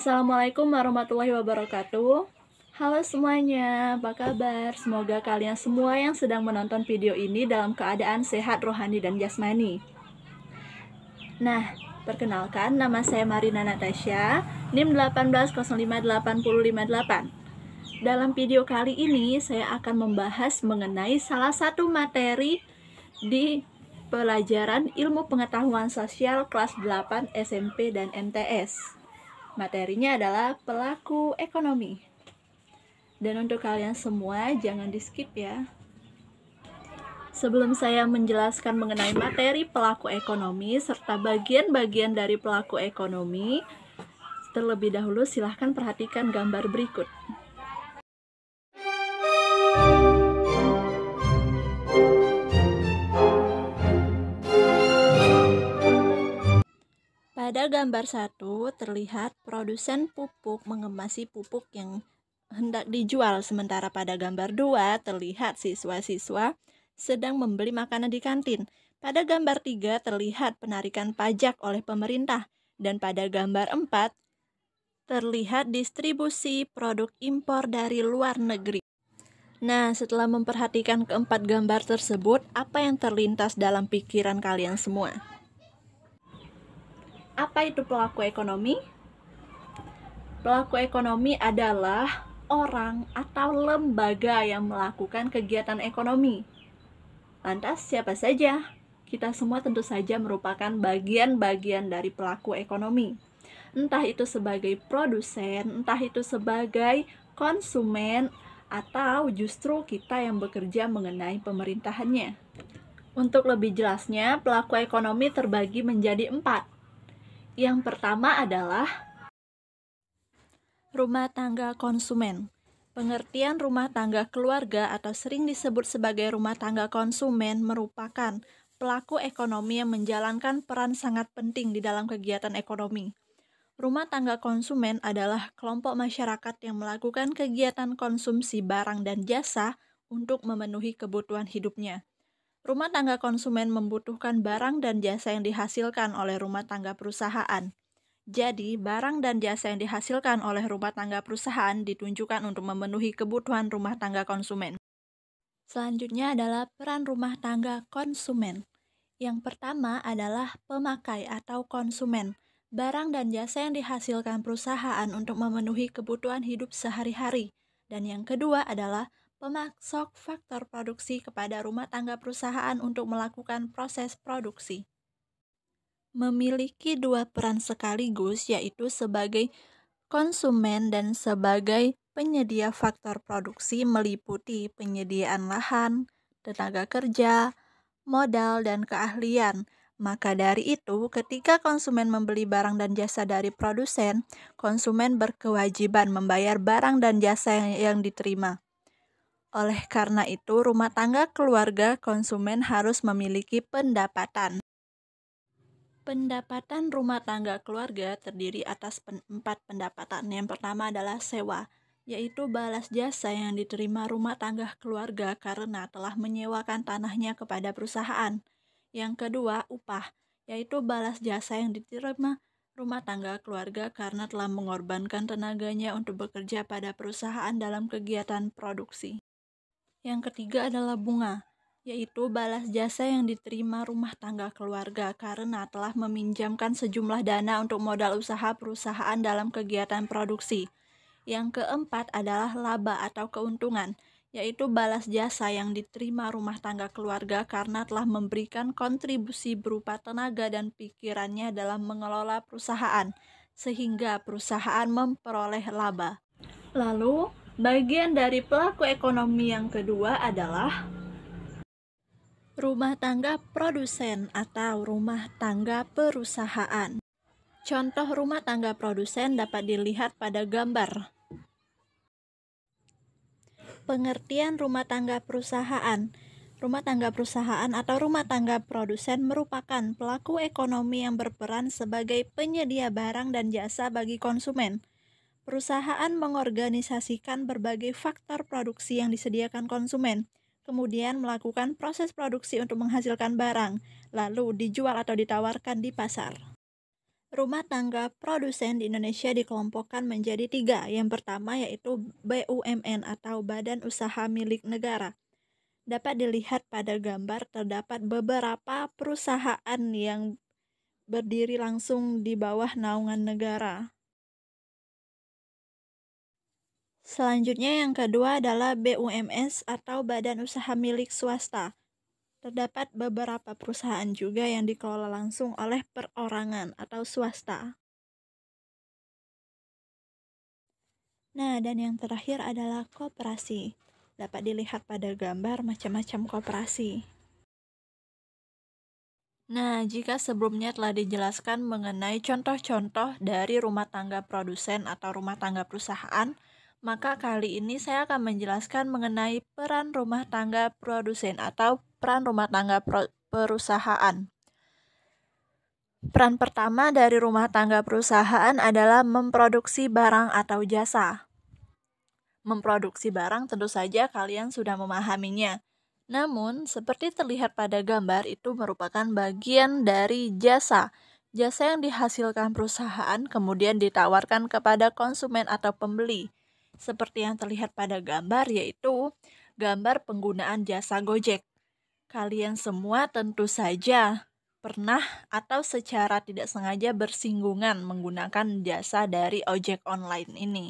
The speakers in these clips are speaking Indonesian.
Assalamualaikum warahmatullahi wabarakatuh. Halo semuanya, apa kabar? Semoga kalian semua yang sedang menonton video ini dalam keadaan sehat rohani dan jasmani. Nah, perkenalkan, nama saya Marina Natasha, NIM 18058058. Dalam video kali ini, saya akan membahas mengenai salah satu materi di pelajaran Ilmu Pengetahuan Sosial kelas 8 SMP dan MTS. Materinya adalah pelaku ekonomi. Dan untuk kalian semua, jangan di-skip ya. Sebelum saya menjelaskan mengenai materi pelaku ekonomi serta bagian-bagian dari pelaku ekonomi, terlebih dahulu silahkan perhatikan gambar berikut. Pada gambar 1 terlihat produsen pupuk mengemasi pupuk yang hendak dijual, sementara pada gambar 2 terlihat siswa-siswa sedang membeli makanan di kantin. Pada gambar 3 terlihat penarikan pajak oleh pemerintah, dan pada gambar 4 terlihat distribusi produk impor dari luar negeri. Nah, setelah memperhatikan keempat gambar tersebut, apa yang terlintas dalam pikiran kalian semua? Apa itu pelaku ekonomi? Pelaku ekonomi adalah orang atau lembaga yang melakukan kegiatan ekonomi. Lantas siapa saja? Kita semua tentu saja merupakan bagian-bagian dari pelaku ekonomi. Entah itu sebagai produsen, entah itu sebagai konsumen, atau justru kita yang bekerja mengenai pemerintahannya. Untuk lebih jelasnya, pelaku ekonomi terbagi menjadi 4. Yang pertama adalah rumah tangga konsumen. Pengertian rumah tangga keluarga atau sering disebut sebagai rumah tangga konsumen merupakan pelaku ekonomi yang menjalankan peran sangat penting di dalam kegiatan ekonomi. Rumah tangga konsumen adalah kelompok masyarakat yang melakukan kegiatan konsumsi barang dan jasa untuk memenuhi kebutuhan hidupnya. Rumah tangga konsumen membutuhkan barang dan jasa yang dihasilkan oleh rumah tangga perusahaan. Jadi, barang dan jasa yang dihasilkan oleh rumah tangga perusahaan ditunjukkan untuk memenuhi kebutuhan rumah tangga konsumen. Selanjutnya adalah peran rumah tangga konsumen. Yang pertama adalah pemakai atau konsumen. Barang dan jasa yang dihasilkan perusahaan untuk memenuhi kebutuhan hidup sehari-hari. Dan yang kedua adalah pemasok faktor produksi kepada rumah tangga perusahaan untuk melakukan proses produksi. Memiliki dua peran sekaligus, yaitu sebagai konsumen dan sebagai penyedia faktor produksi, meliputi penyediaan lahan, tenaga kerja, modal, dan keahlian. Maka dari itu, ketika konsumen membeli barang dan jasa dari produsen, konsumen berkewajiban membayar barang dan jasa yang diterima. Oleh karena itu, rumah tangga keluarga konsumen harus memiliki pendapatan. Pendapatan rumah tangga keluarga terdiri atas 4 pendapatan. Yang pertama adalah sewa, yaitu balas jasa yang diterima rumah tangga keluarga karena telah menyewakan tanahnya kepada perusahaan. Yang kedua, upah, yaitu balas jasa yang diterima rumah tangga keluarga karena telah mengorbankan tenaganya untuk bekerja pada perusahaan dalam kegiatan produksi. Yang ketiga adalah bunga, yaitu balas jasa yang diterima rumah tangga keluarga karena telah meminjamkan sejumlah dana untuk modal usaha perusahaan dalam kegiatan produksi. Yang keempat adalah laba atau keuntungan, yaitu balas jasa yang diterima rumah tangga keluarga karena telah memberikan kontribusi berupa tenaga dan pikirannya dalam mengelola perusahaan, sehingga perusahaan memperoleh laba. Lalu, bagian dari pelaku ekonomi yang kedua adalah rumah tangga produsen atau rumah tangga perusahaan. Contoh rumah tangga produsen dapat dilihat pada gambar. Pengertian rumah tangga perusahaan. Rumah tangga perusahaan atau rumah tangga produsen merupakan pelaku ekonomi yang berperan sebagai penyedia barang dan jasa bagi konsumen. Perusahaan mengorganisasikan berbagai faktor produksi yang disediakan konsumen, kemudian melakukan proses produksi untuk menghasilkan barang, lalu dijual atau ditawarkan di pasar. Rumah tangga produsen di Indonesia dikelompokkan menjadi 3. Yang pertama yaitu BUMN atau Badan Usaha Milik Negara. Dapat dilihat pada gambar terdapat beberapa perusahaan yang berdiri langsung di bawah naungan negara. Selanjutnya yang kedua adalah BUMS atau Badan Usaha Milik Swasta. Terdapat beberapa perusahaan juga yang dikelola langsung oleh perorangan atau swasta. Nah, dan yang terakhir adalah koperasi. Dapat dilihat pada gambar macam-macam koperasi. Nah, jika sebelumnya telah dijelaskan mengenai contoh-contoh dari rumah tangga produsen atau rumah tangga perusahaan, maka kali ini saya akan menjelaskan mengenai peran rumah tangga produsen atau peran rumah tangga perusahaan. Peran pertama dari rumah tangga perusahaan adalah memproduksi barang atau jasa. Memproduksi barang tentu saja kalian sudah memahaminya. Namun, seperti terlihat pada gambar, itu merupakan bagian dari jasa. Jasa yang dihasilkan perusahaan kemudian ditawarkan kepada konsumen atau pembeli. Seperti yang terlihat pada gambar, yaitu gambar penggunaan jasa Gojek. Kalian semua tentu saja pernah atau secara tidak sengaja bersinggungan menggunakan jasa dari ojek online ini.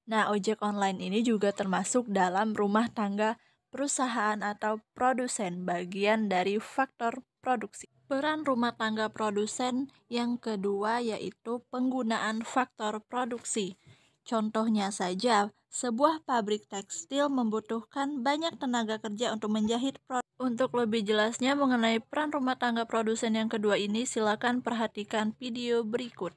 Nah, ojek online ini juga termasuk dalam rumah tangga perusahaan atau produsen, bagian dari faktor produksi. Peran rumah tangga produsen yang kedua yaitu penggunaan faktor produksi. Contohnya saja, sebuah pabrik tekstil membutuhkan banyak tenaga kerja untuk menjahit produk. Untuk lebih jelasnya mengenai peran rumah tangga produsen yang kedua ini, silakan perhatikan video berikut.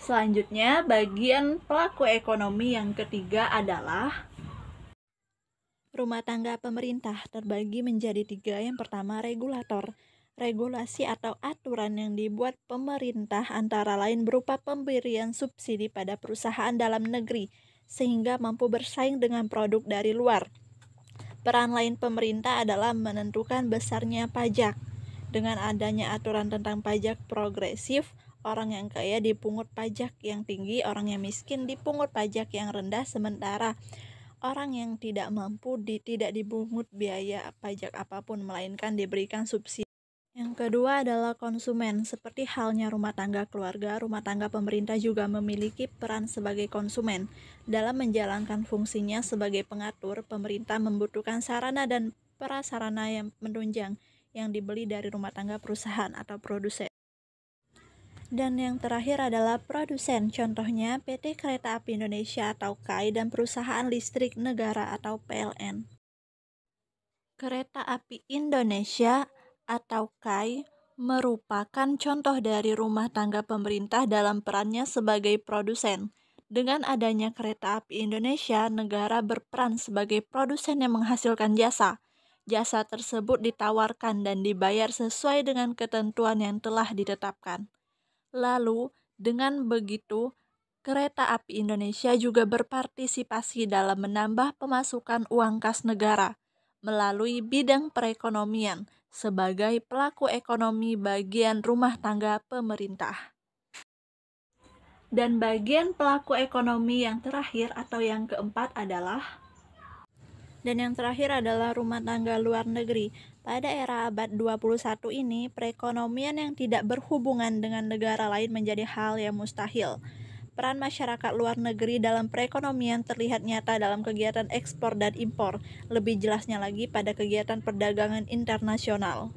Selanjutnya, bagian pelaku ekonomi yang ketiga adalah rumah tangga pemerintah, terbagi menjadi 3. Yang pertama, regulator. Regulasi atau aturan yang dibuat pemerintah antara lain berupa pemberian subsidi pada perusahaan dalam negeri sehingga mampu bersaing dengan produk dari luar. Peran lain pemerintah adalah menentukan besarnya pajak. Dengan adanya aturan tentang pajak progresif, orang yang kaya dipungut pajak yang tinggi, orang yang miskin dipungut pajak yang rendah, sementara orang yang tidak mampu tidak dipungut biaya pajak apapun, melainkan diberikan subsidi. Yang kedua adalah konsumen. Seperti halnya rumah tangga keluarga, rumah tangga pemerintah juga memiliki peran sebagai konsumen. Dalam menjalankan fungsinya sebagai pengatur, pemerintah membutuhkan sarana dan prasarana yang menunjang yang dibeli dari rumah tangga perusahaan atau produsen. Dan yang terakhir adalah produsen, contohnya PT Kereta Api Indonesia atau KAI dan Perusahaan Listrik Negara atau PLN. Kereta Api Indonesia atau KAI merupakan contoh dari rumah tangga pemerintah dalam perannya sebagai produsen. Dengan adanya Kereta Api Indonesia, negara berperan sebagai produsen yang menghasilkan jasa. Jasa tersebut ditawarkan dan dibayar sesuai dengan ketentuan yang telah ditetapkan. Lalu, Dengan begitu, Kereta Api Indonesia juga berpartisipasi dalam menambah pemasukan uang kas negara melalui bidang perekonomian sebagai pelaku ekonomi bagian rumah tangga pemerintah. Dan bagian pelaku ekonomi yang terakhir atau yang keempat adalah rumah tangga luar negeri. Pada era abad 21 ini, perekonomian yang tidak berhubungan dengan negara lain menjadi hal yang mustahil. Peran masyarakat luar negeri dalam perekonomian terlihat nyata dalam kegiatan ekspor dan impor, lebih jelasnya lagi pada kegiatan perdagangan internasional.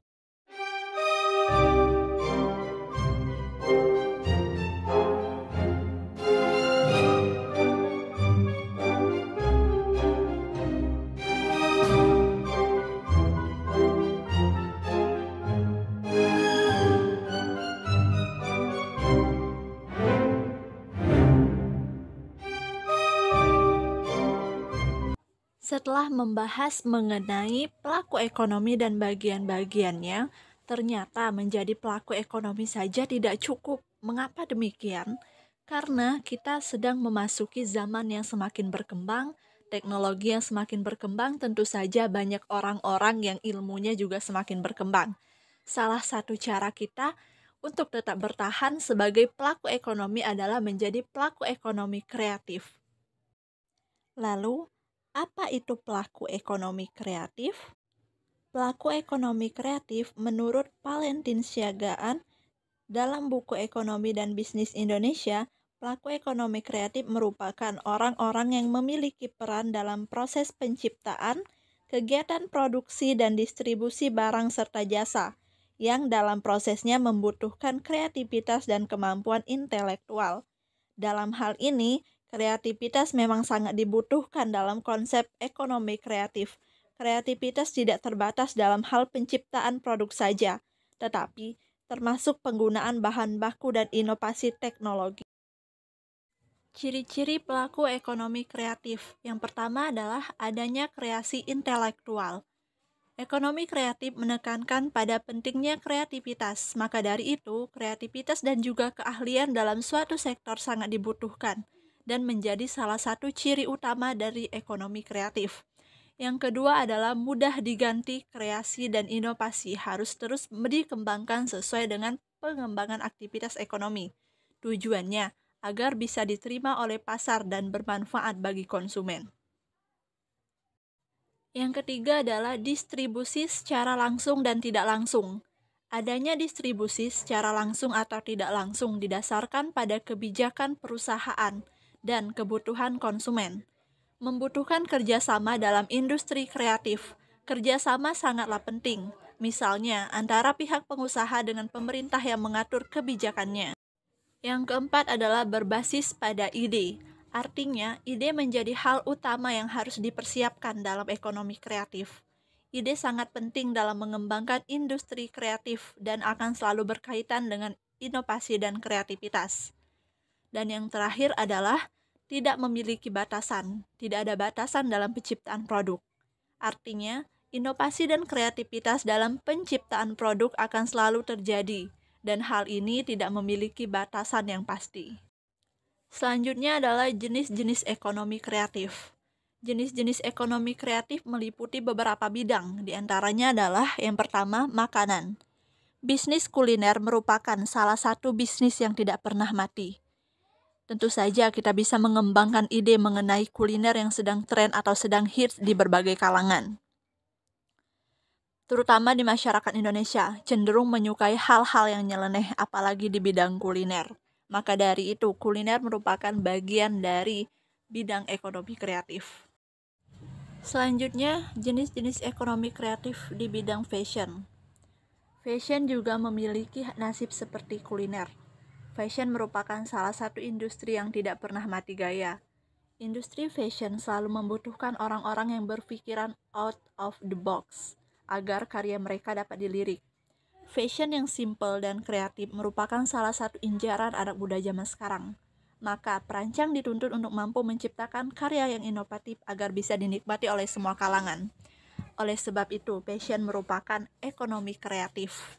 Setelah membahas mengenai pelaku ekonomi dan bagian-bagiannya, ternyata menjadi pelaku ekonomi saja tidak cukup. Mengapa demikian? Karena kita sedang memasuki zaman yang semakin berkembang, teknologi yang semakin berkembang, tentu saja banyak orang-orang yang ilmunya juga semakin berkembang. Salah satu cara kita untuk tetap bertahan sebagai pelaku ekonomi adalah menjadi pelaku ekonomi kreatif. Lalu, apa itu pelaku ekonomi kreatif? Pelaku ekonomi kreatif menurut Valentin Siagaan dalam buku Ekonomi dan Bisnis Indonesia, pelaku ekonomi kreatif merupakan orang-orang yang memiliki peran dalam proses penciptaan, kegiatan produksi dan distribusi barang serta jasa, yang dalam prosesnya membutuhkan kreativitas dan kemampuan intelektual. Dalam hal ini, kreativitas memang sangat dibutuhkan dalam konsep ekonomi kreatif. Kreativitas tidak terbatas dalam hal penciptaan produk saja, tetapi termasuk penggunaan bahan baku dan inovasi teknologi. Ciri-ciri pelaku ekonomi kreatif. Yang pertama adalah adanya kreasi intelektual. Ekonomi kreatif menekankan pada pentingnya kreativitas, maka dari itu, kreativitas dan juga keahlian dalam suatu sektor sangat dibutuhkan dan menjadi salah satu ciri utama dari ekonomi kreatif. Yang kedua adalah mudah diganti, kreasi dan inovasi harus terus dikembangkan sesuai dengan pengembangan aktivitas ekonomi. Tujuannya agar bisa diterima oleh pasar dan bermanfaat bagi konsumen. Yang ketiga adalah distribusi secara langsung dan tidak langsung. Adanya distribusi secara langsung atau tidak langsung didasarkan pada kebijakan perusahaan dan kebutuhan konsumen. Membutuhkan kerjasama dalam industri kreatif. Kerjasama sangatlah penting, misalnya antara pihak pengusaha dengan pemerintah yang mengatur kebijakannya. Yang keempat adalah berbasis pada ide. Artinya, ide menjadi hal utama yang harus dipersiapkan dalam ekonomi kreatif. Ide sangat penting dalam mengembangkan industri kreatif dan akan selalu berkaitan dengan inovasi dan kreativitas. Dan yang terakhir adalah tidak memiliki batasan. Tidak ada batasan dalam penciptaan produk. Artinya, inovasi dan kreativitas dalam penciptaan produk akan selalu terjadi, dan hal ini tidak memiliki batasan yang pasti. Selanjutnya adalah jenis-jenis ekonomi kreatif. Jenis-jenis ekonomi kreatif meliputi beberapa bidang, diantaranya adalah yang pertama, makanan. Bisnis kuliner merupakan salah satu bisnis yang tidak pernah mati. Tentu saja kita bisa mengembangkan ide mengenai kuliner yang sedang tren atau sedang hits di berbagai kalangan. Terutama di masyarakat Indonesia, cenderung menyukai hal-hal yang nyeleneh, apalagi di bidang kuliner. Maka dari itu, kuliner merupakan bagian dari bidang ekonomi kreatif. Selanjutnya, jenis-jenis ekonomi kreatif di bidang fashion. Fashion juga memiliki nasib seperti kuliner. Fashion merupakan salah satu industri yang tidak pernah mati gaya. Industri fashion selalu membutuhkan orang-orang yang berpikiran out of the box agar karya mereka dapat dilirik. Fashion yang simple dan kreatif merupakan salah satu injaran anak muda zaman sekarang. Maka perancang dituntut untuk mampu menciptakan karya yang inovatif agar bisa dinikmati oleh semua kalangan. Oleh sebab itu, fashion merupakan ekonomi kreatif.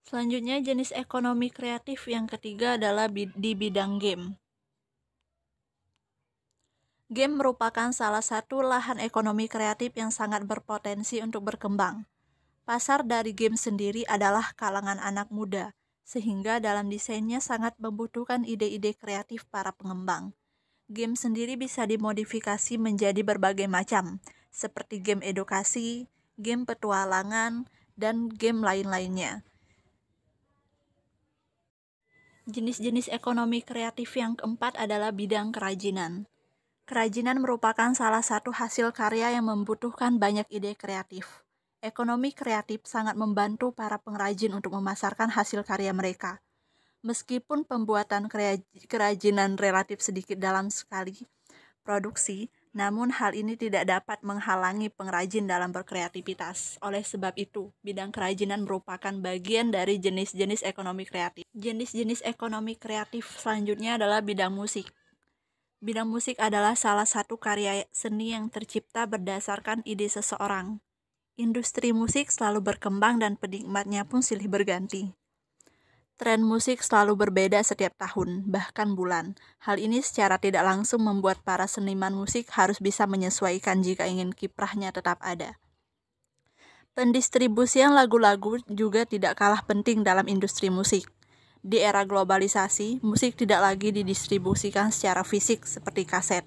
Selanjutnya, jenis ekonomi kreatif yang ketiga adalah di bidang game. Game merupakan salah satu lahan ekonomi kreatif yang sangat berpotensi untuk berkembang. Pasar dari game sendiri adalah kalangan anak muda, sehingga dalam desainnya sangat membutuhkan ide-ide kreatif para pengembang. Game sendiri bisa dimodifikasi menjadi berbagai macam, seperti game edukasi, game petualangan, dan game lain-lainnya. Jenis-jenis ekonomi kreatif yang keempat adalah bidang kerajinan. Kerajinan merupakan salah satu hasil karya yang membutuhkan banyak ide kreatif. Ekonomi kreatif sangat membantu para pengrajin untuk memasarkan hasil karya mereka. Meskipun pembuatan kerajinan relatif sedikit dalam sekali produksi, namun hal ini tidak dapat menghalangi pengrajin dalam berkreativitas. Oleh sebab itu, bidang kerajinan merupakan bagian dari jenis-jenis ekonomi kreatif. Jenis-jenis ekonomi kreatif selanjutnya adalah bidang musik. Bidang musik adalah salah satu karya seni yang tercipta berdasarkan ide seseorang. Industri musik selalu berkembang dan penikmatnya pun silih berganti. Tren musik selalu berbeda setiap tahun, bahkan bulan. Hal ini secara tidak langsung membuat para seniman musik harus bisa menyesuaikan jika ingin kiprahnya tetap ada. Pendistribusian lagu-lagu juga tidak kalah penting dalam industri musik. Di era globalisasi, musik tidak lagi didistribusikan secara fisik seperti kaset,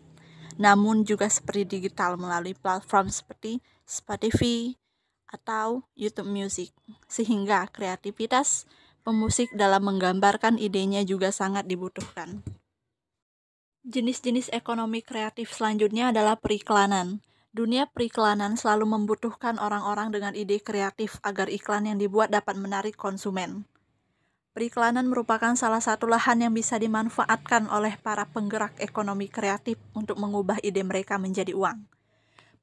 namun juga seperti digital melalui platform seperti Spotify atau YouTube Music, sehingga kreativitas pemusik dalam menggambarkan idenya juga sangat dibutuhkan. Jenis-jenis ekonomi kreatif selanjutnya adalah periklanan. Dunia periklanan selalu membutuhkan orang-orang dengan ide kreatif agar iklan yang dibuat dapat menarik konsumen. Periklanan merupakan salah satu lahan yang bisa dimanfaatkan oleh para penggerak ekonomi kreatif untuk mengubah ide mereka menjadi uang.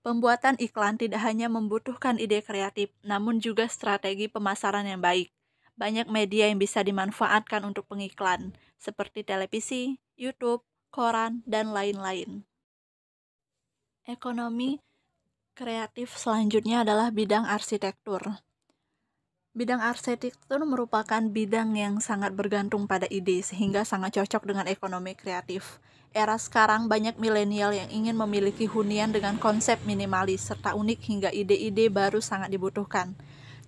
Pembuatan iklan tidak hanya membutuhkan ide kreatif, namun juga strategi pemasaran yang baik. Banyak media yang bisa dimanfaatkan untuk pengiklan, seperti televisi, YouTube, koran, dan lain-lain. Ekonomi kreatif selanjutnya adalah bidang arsitektur. Bidang arsitektur merupakan bidang yang sangat bergantung pada ide, sehingga sangat cocok dengan ekonomi kreatif. Era sekarang banyak milenial yang ingin memiliki hunian dengan konsep minimalis serta unik hingga ide-ide baru sangat dibutuhkan.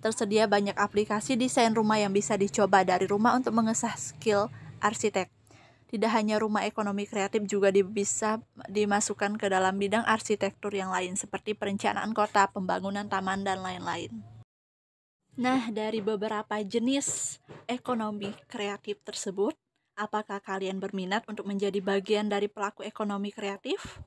Tersedia banyak aplikasi desain rumah yang bisa dicoba dari rumah untuk mengasah skill arsitek. Tidak hanya rumah ekonomi kreatif juga bisa dimasukkan ke dalam bidang arsitektur yang lain seperti perencanaan kota, pembangunan taman, dan lain-lain. Nah, dari beberapa jenis ekonomi kreatif tersebut, apakah kalian berminat untuk menjadi bagian dari pelaku ekonomi kreatif?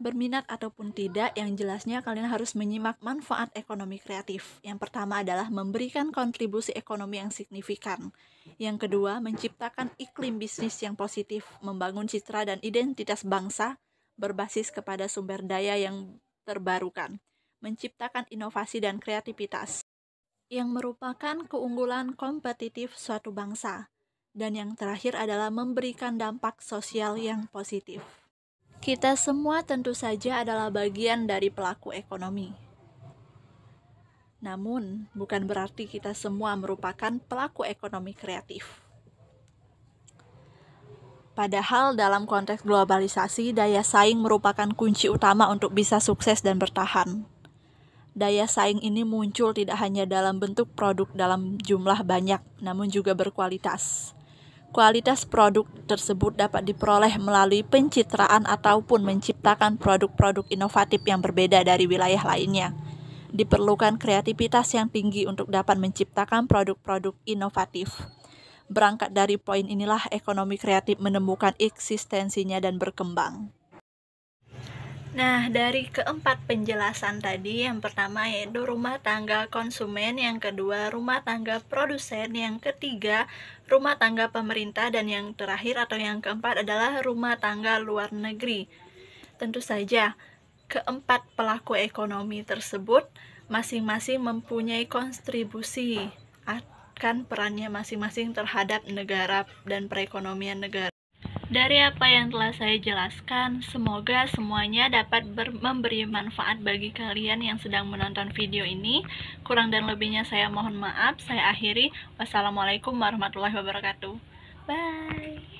Berminat ataupun tidak, yang jelasnya kalian harus menyimak manfaat ekonomi kreatif. Yang pertama adalah memberikan kontribusi ekonomi yang signifikan. Yang kedua, menciptakan iklim bisnis yang positif, membangun citra dan identitas bangsa berbasis kepada sumber daya yang terbarukan, menciptakan inovasi dan kreativitas yang merupakan keunggulan kompetitif suatu bangsa. Dan yang terakhir adalah memberikan dampak sosial yang positif. Kita semua tentu saja adalah bagian dari pelaku ekonomi. Namun, bukan berarti kita semua merupakan pelaku ekonomi kreatif. Padahal dalam konteks globalisasi, daya saing merupakan kunci utama untuk bisa sukses dan bertahan. Daya saing ini muncul tidak hanya dalam bentuk produk dalam jumlah banyak, namun juga berkualitas. Kualitas produk tersebut dapat diperoleh melalui pencitraan ataupun menciptakan produk-produk inovatif yang berbeda dari wilayah lainnya. Diperlukan kreativitas yang tinggi untuk dapat menciptakan produk-produk inovatif. Berangkat dari poin inilah ekonomi kreatif menemukan eksistensinya dan berkembang. Nah, dari keempat penjelasan tadi, yang pertama yaitu rumah tangga konsumen, yang kedua rumah tangga produsen, yang ketiga rumah tangga pemerintah, dan yang terakhir atau yang keempat adalah rumah tangga luar negeri. Tentu saja, keempat pelaku ekonomi tersebut masing-masing mempunyai kontribusi akan perannya masing-masing terhadap negara dan perekonomian negara. Dari apa yang telah saya jelaskan, semoga semuanya dapat memberi manfaat bagi kalian yang sedang menonton video ini. Kurang dan lebihnya saya mohon maaf. Saya akhiri. Wassalamualaikum warahmatullahi wabarakatuh. Bye.